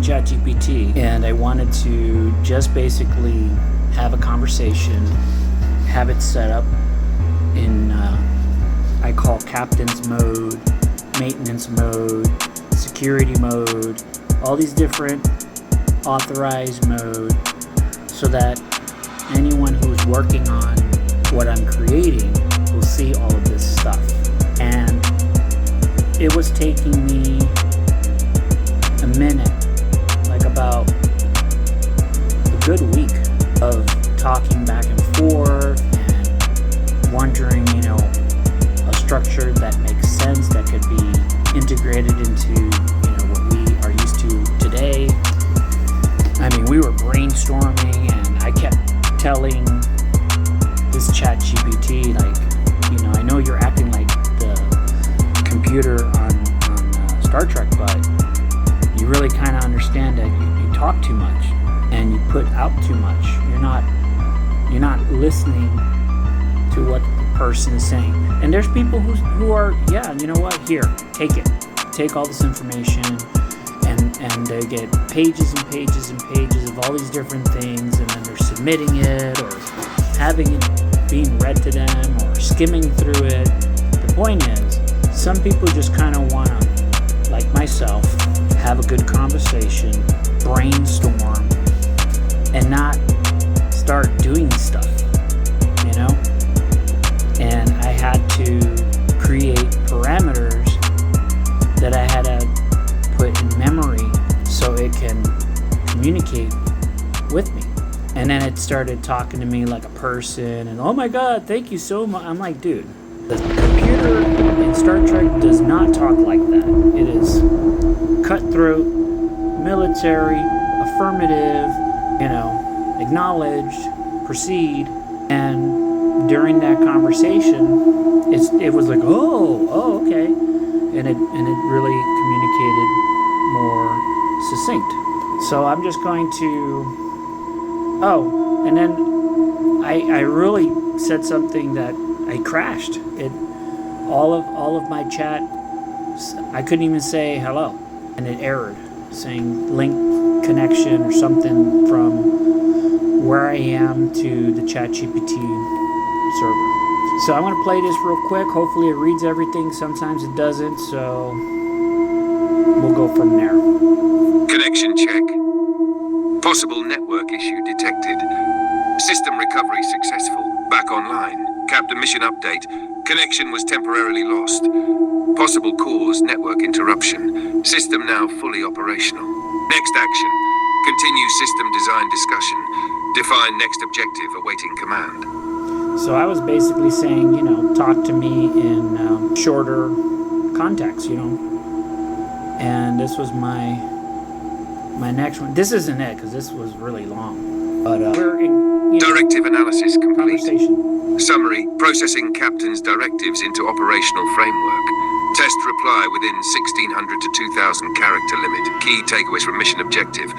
ChatGPT, and I wanted to just basically have a conversation, have it set up in, I call captain's mode, maintenance mode, security mode, all these different authorized mode, so that anyone who's working on what I'm creating will see all of this stuff. And it was taking me a minute, like about a good week of talking back and forth and wondering, a structure that makes sense, that could be integrated into, what we are used to today. I mean, we were brainstorming, and I kept telling this ChatGPT, I know you're acting like the computer on Star Trek, but you really kind of understand that you talk too much and you put out too much. You're not listening to what the person is saying. And there's people who are, you know what? Here, take it. Take all this information, and they get pages and pages and pages of all these different things, and then they're submitting it or having it being read to them or skimming through it. The point is, some people just kind of want to, like myself, have a good conversation, brainstorm, and not start doing stuff, And I had to create parameters that I had to put in memory so it can communicate with me. And then it started talking to me like a person, and oh my God, thank you so much. I'm like, dude, the computer in Star Trek does not talk like that. It is cutthroat, military, affirmative, acknowledged, proceed. And during that conversation, it was like, oh, okay. And it really communicated more succinct. So I'm just going to, and then I really said something that I crashed. All of my chat, I couldn't even say hello, and it errored, saying link connection or something from where I am to the ChatGPT server. So I'm going to play this real quick. Hopefully it reads everything. Sometimes it doesn't, so we'll go from there. Connection check. Possible network issue detected. System recovery successful. Back online. Captain mission update. Connection was temporarily lost. Possible cause network interruption. System now fully operational. Next action. Continue system design discussion. Define next objective awaiting command. So I was basically saying, talk to me in shorter context, And this was my next one. This isn't it, because this was really long. But we're in directive analysis complete. Conversation. Summary: processing captain's directives into operational framework. Test reply within 1600 to 2000 character limit. Key takeaways from mission objective: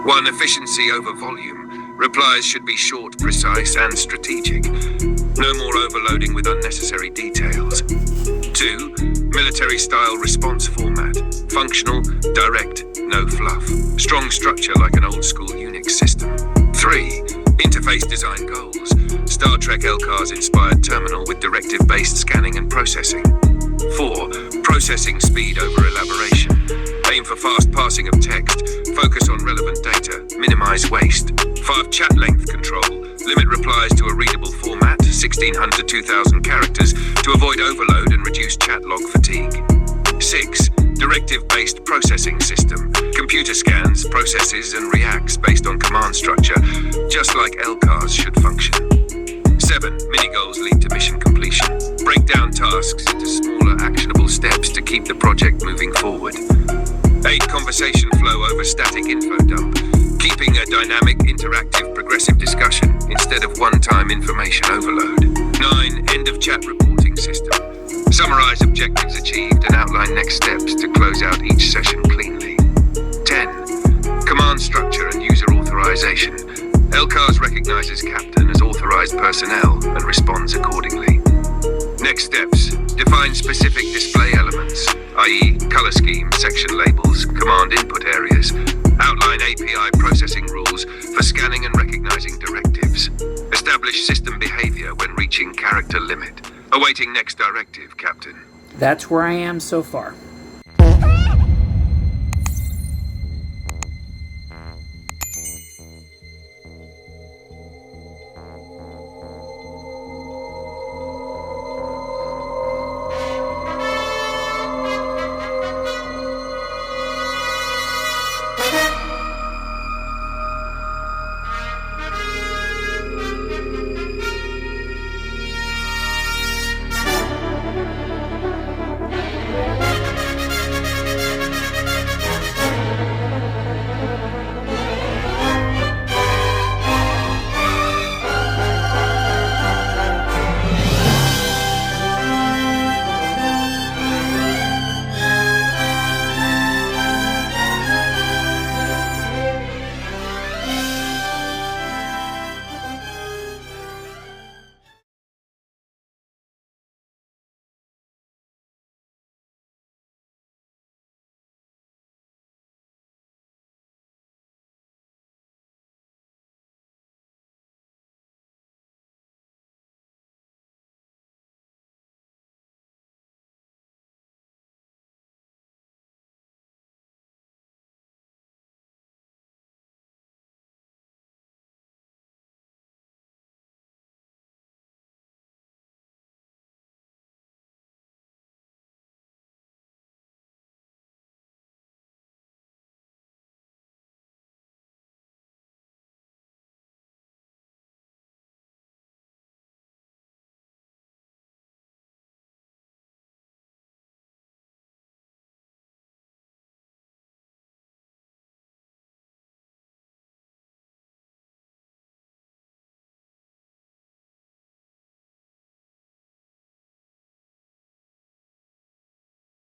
1. Efficiency over volume. Replies should be short, precise, and strategic. No more overloading with unnecessary details. 2. Military-style response format. Functional, direct, no fluff. Strong structure like an old-school Unix system. 3. Interface design goals. Star Trek LCARS-inspired terminal with directive-based scanning and processing. 4. Processing speed over elaboration. Aim for fast passing of text. Focus on relevant data. Minimize waste. 5. Chat length control. Limit replies to a readable format, 1600 to 2000 characters, to avoid overload and reduce chat log fatigue. 6. Directive-based processing system. Computer scans, processes, and reacts based on command structure, just like LCARS should function. 7. Mini-goals lead to mission completion. Break down tasks into smaller, actionable steps to keep the project moving forward. 8. Conversation flow over static info dump. Keeping a dynamic, interactive, progressive discussion instead of one-time information overload. 9. End of chat reporting system. Summarize objectives achieved and outline next steps to close out each session cleanly. 10. Command structure and user authorization. LCARS recognizes captain as authorized personnel and responds accordingly. Next steps. Define specific display elements, i.e. color scheme, section labels, command input areas. Outline API processing rules for scanning and recognizing directives. Establish system behavior when reaching character limit. Awaiting next directive, Captain. That's where I am so far.